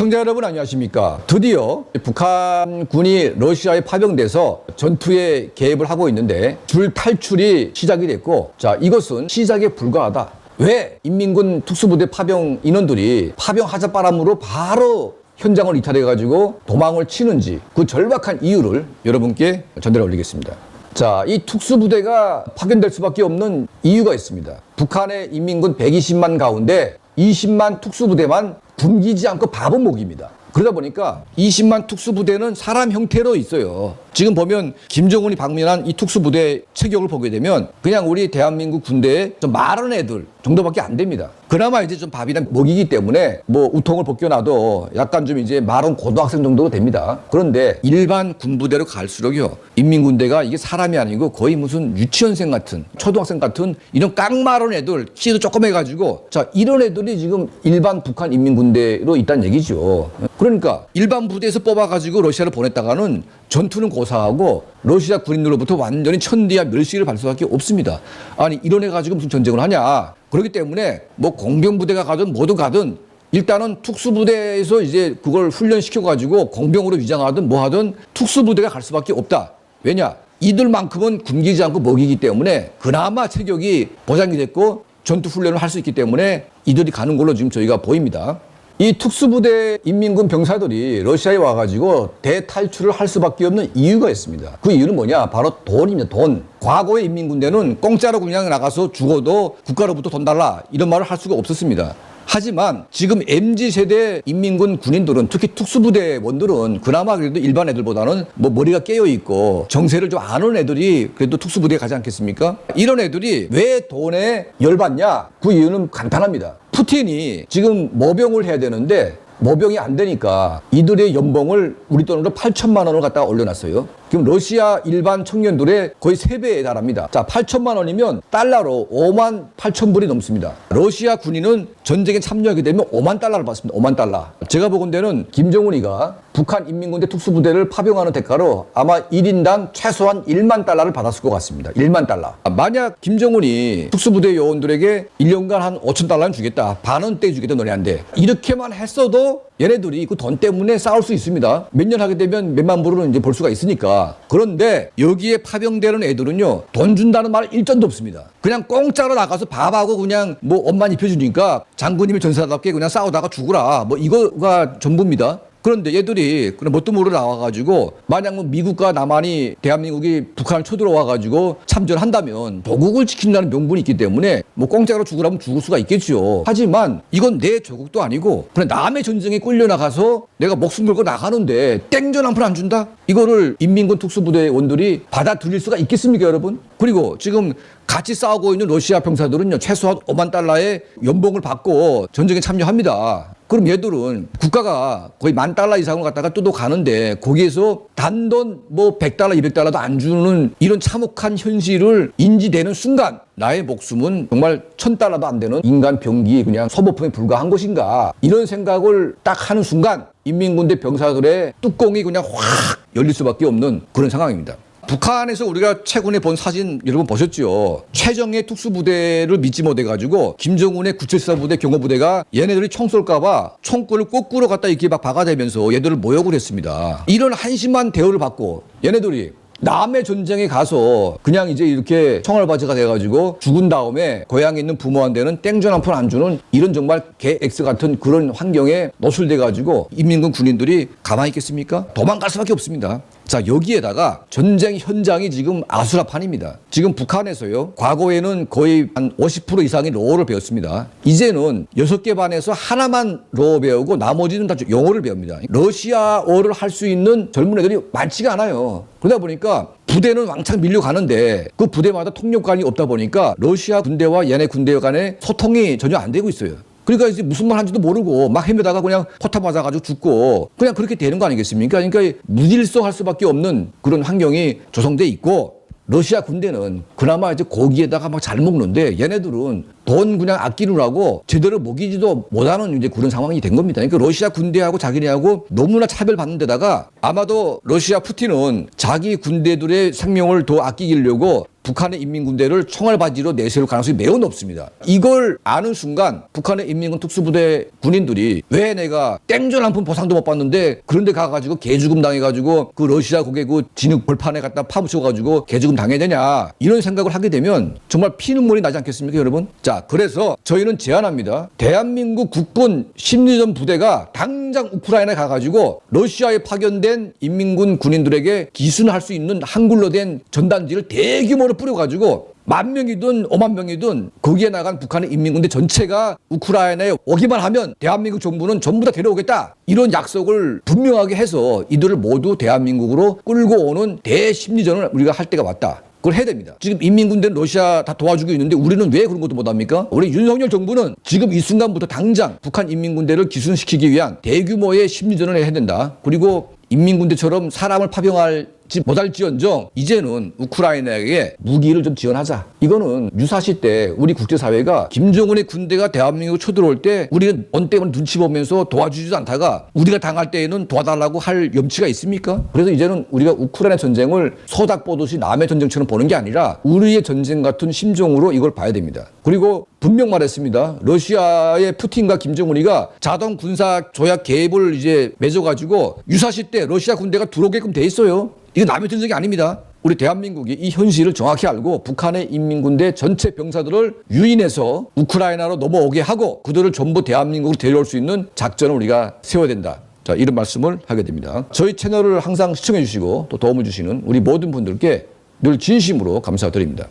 시청자 여러분 안녕하십니까. 드디어 북한군이 러시아에 파병돼서 전투에 개입을 하고 있는데 줄 탈출이 시작이 됐고, 자, 이것은 시작에 불과하다. 왜 인민군 특수부대 파병 인원들이 파병하자 바람으로 바로 현장을 이탈해가지고 도망을 치는지 그 절박한 이유를 여러분께 전달해 올리겠습니다. 자, 이 특수부대가 파견될 수밖에 없는 이유가 있습니다. 북한의 인민군 120만 가운데 20만 특수부대만 굶기지 않고 밥은 먹입니다. 그러다 보니까 20만 특수부대는 사람 형태로 있어요. 지금 보면 김정은이 방문한 이 특수부대 체격을 보게 되면 그냥 우리 대한민국 군대에 좀 마른 애들 정도밖에 안 됩니다. 그나마 이제 좀 밥이나 먹이기 때문에 뭐 우통을 벗겨놔도 약간 좀 이제 마른 고등학생 정도로 됩니다. 그런데 일반 군부대로 갈수록요, 인민군대가 이게 사람이 아니고 거의 무슨 유치원생 같은, 초등학생 같은 이런 깡마른 애들, 키도 조금 해가지고, 자, 이런 애들이 지금 일반 북한 인민군대로 있다는 얘기죠. 그러니까 일반 부대에서 뽑아가지고 러시아를 보냈다가는 전투는 고사하고 러시아 군인들로부터 완전히 천대야 멸시를 받을 수밖에 없습니다. 아니, 이런 애 가지고 무슨 전쟁을 하냐. 그렇기 때문에 뭐 공병부대가 가든 뭐든 가든 일단은 특수부대에서 이제 그걸 훈련시켜가지고 공병으로 위장하든 뭐 하든 특수부대가 갈 수밖에 없다. 왜냐? 이들만큼은 굶기지 않고 먹이기 때문에 그나마 체격이 보장이 됐고 전투 훈련을 할 수 있기 때문에 이들이 가는 걸로 지금 저희가 보입니다. 이 특수부대 인민군 병사들이 러시아에 와가지고 대탈출을 할 수밖에 없는 이유가 있습니다. 그 이유는 뭐냐? 바로 돈입니다. 돈. 과거의 인민군대는 공짜로 그냥 나가서 죽어도 국가로부터 돈 달라 이런 말을 할 수가 없었습니다. 하지만 지금 MZ세대 인민군 군인들은, 특히 특수부대원들은 그나마 그래도 일반 애들보다는 뭐 머리가 깨어있고 정세를 좀 아는 애들이 그래도 특수부대에 가지 않겠습니까? 이런 애들이 왜 돈에 열받냐? 그 이유는 간단합니다. 푸틴이 지금 모병을 해야 되는데 모병이 안 되니까 이들의 연봉을 우리 돈으로 8천만 원을 갖다가 올려놨어요. 지금 러시아 일반 청년들의 거의 3배에 달합니다. 자, 8천만 원이면 달러로 5만 8천 불이 넘습니다. 러시아 군인은 전쟁에 참여하게 되면 5만 달러를 받습니다. 5만 달러. 제가 보건대는 김정은이가 북한 인민군대 특수부대를 파병하는 대가로 아마 1인당 최소한 1만 달러를 받았을 것 같습니다. 1만 달러. 만약 김정은이 특수부대 요원들에게 1년간 한 5천 달러는 주겠다. 반은 떼주겠다, 너네한테. 이렇게만 했어도 얘네들이 그 돈 때문에 싸울 수 있습니다. 몇 년 하게 되면 몇만 불은 이제 벌 수가 있으니까. 그런데 여기에 파병되는 애들은요, 돈 준다는 말 일전도 없습니다. 그냥 공짜로 나가서 밥하고 그냥 뭐 옷만 입혀주니까 장군님이 전사답게 그냥 싸우다가 죽으라. 뭐 이거가 전부입니다. 그런데 얘들이 그런 뭣도 모르고 나와가지고 만약 뭐 미국과 남한이 대한민국이 북한을 쳐들어와가지고 참전한다면 조국을 지킨다는 명분이 있기 때문에 뭐 공짜로 죽으라면 죽을 수가 있겠죠. 하지만 이건 내 조국도 아니고 그냥 남의 전쟁에 끌려나가서 내가 목숨 걸고 나가는데 땡전 한 푼 안 준다? 이거를 인민군 특수부대원들이 받아들일 수가 있겠습니까, 여러분? 그리고 지금 같이 싸우고 있는 러시아 병사들은요, 최소한 5만 달러의 연봉을 받고 전쟁에 참여합니다. 그럼 얘들은 국가가 거의 10,000달러 이상을 갖다가 뜯어가는데 거기에서 단돈 뭐 100달러, 200달러도 안 주는 이런 참혹한 현실을 인지되는 순간 나의 목숨은 정말 1,000달러도 안 되는 인간 병기 그냥 소모품에 불과한 것인가, 이런 생각을 딱 하는 순간 인민군대 병사들의 뚜껑이 그냥 확 열릴 수밖에 없는 그런 상황입니다. 북한에서 우리가 최근에 본 사진 여러분 보셨죠? 최정예 특수부대를 믿지 못해가지고 김정은의 974부대 경호부대가 얘네들이 총 쏠까봐 총구를 거꾸로 갖다 이렇게 막 박아대면서 얘들을 모욕을 했습니다. 이런 한심한 대우를 받고 얘네들이 남의 전쟁에 가서 그냥 이제 이렇게 총알바지가 돼가지고 죽은 다음에 고향에 있는 부모한테는 땡전 한 푼 안 주는 이런 정말 개 X 같은 그런 환경에 노출돼가지고 인민군 군인들이 가만히 있겠습니까? 도망갈 수밖에 없습니다. 자, 여기에다가 전쟁 현장이 지금 아수라판입니다. 지금 북한에서요, 과거에는 거의 한 50% 이상이 러어를 배웠습니다. 이제는 6개 반에서 하나만 러어 배우고 나머지는 다 영어를 배웁니다. 러시아어를 할 수 있는 젊은 애들이 많지가 않아요. 그러다 보니까 부대는 왕창 밀려가는데 그 부대마다 통역관이 없다 보니까 러시아 군대와 얘네 군대 간의 소통이 전혀 안 되고 있어요. 그러니까 이제 무슨 말 하는지도 모르고 막 헤매다가 그냥 포탑 맞아가지고 죽고 그냥 그렇게 되는 거 아니겠습니까? 그러니까 무질서할 수밖에 없는 그런 환경이 조성돼 있고, 러시아 군대는 그나마 이제 고기에다가 막 잘 먹는데 얘네들은 돈 그냥 아끼느라고 제대로 먹이지도 못하는 이제 그런 상황이 된 겁니다. 그러니까 러시아 군대하고 자기네하고 너무나 차별받는 데다가 아마도 러시아 푸틴은 자기 군대들의 생명을 더 아끼려고 북한의 인민군대를 총알바지로 내세울 가능성이 매우 높습니다. 이걸 아는 순간 북한의 인민군 특수부대 군인들이 왜 내가 땡전 한 푼 보상도 못 받는데 그런데 가가지고 개죽음 당해가지고 그 러시아 국의 그 진흙 벌판에 갖다 파묻혀가지고 개죽음 당해야 되냐 이런 생각을 하게 되면 정말 피눈물이 나지 않겠습니까, 여러분? 자, 그래서 저희는 제안합니다. 대한민국 국군 심리전 부대가 당장 우크라이나에 가가지고 러시아에 파견된 인민군 군인들에게 기순할 수 있는 한글로 된 전단지를 대규모로 뿌려가지고 10,000명이든 50,000명이든 거기에 나간 북한의 인민군대 전체가 우크라이나에 오기만 하면 대한민국 정부는 전부 다 데려오겠다. 이런 약속을 분명하게 해서 이들을 모두 대한민국으로 끌고 오는 대심리전을 우리가 할 때가 왔다. 그걸 해야 됩니다. 지금 인민군대는 러시아 다 도와주고 있는데 우리는 왜 그런 것도 못합니까? 우리 윤석열 정부는 지금 이 순간부터 당장 북한 인민군대를 기순시키기 위한 대규모의 심리전을 해야 된다. 그리고 인민군대처럼 사람을 파병할지 못할지언정 이제는 우크라이나에게 무기를 좀 지원하자. 이거는 유사시 때 우리 국제사회가 김정은의 군대가 대한민국에 쳐들어올 때 우리는 언 때문에 눈치 보면서 도와주지도 않다가 우리가 당할 때에는 도와달라고 할 염치가 있습니까? 그래서 이제는 우리가 우크라이나 전쟁을 서닥 보듯이 남의 전쟁처럼 보는 게 아니라 우리의 전쟁 같은 심정으로 이걸 봐야 됩니다. 그리고 분명 말했습니다. 러시아의 푸틴과 김정은이가 자동 군사 조약 계획을 이제 맺어가지고 유사시 때 러시아 군대가 들어오게끔 돼 있어요. 이거 남의 전쟁이 아닙니다. 우리 대한민국이 이 현실을 정확히 알고 북한의 인민군대 전체 병사들을 유인해서 우크라이나로 넘어오게 하고 그들을 전부 대한민국으로 데려올 수 있는 작전을 우리가 세워야 된다. 자, 이런 말씀을 하게 됩니다. 저희 채널을 항상 시청해 주시고 또 도움을 주시는 우리 모든 분들께 늘 진심으로 감사드립니다.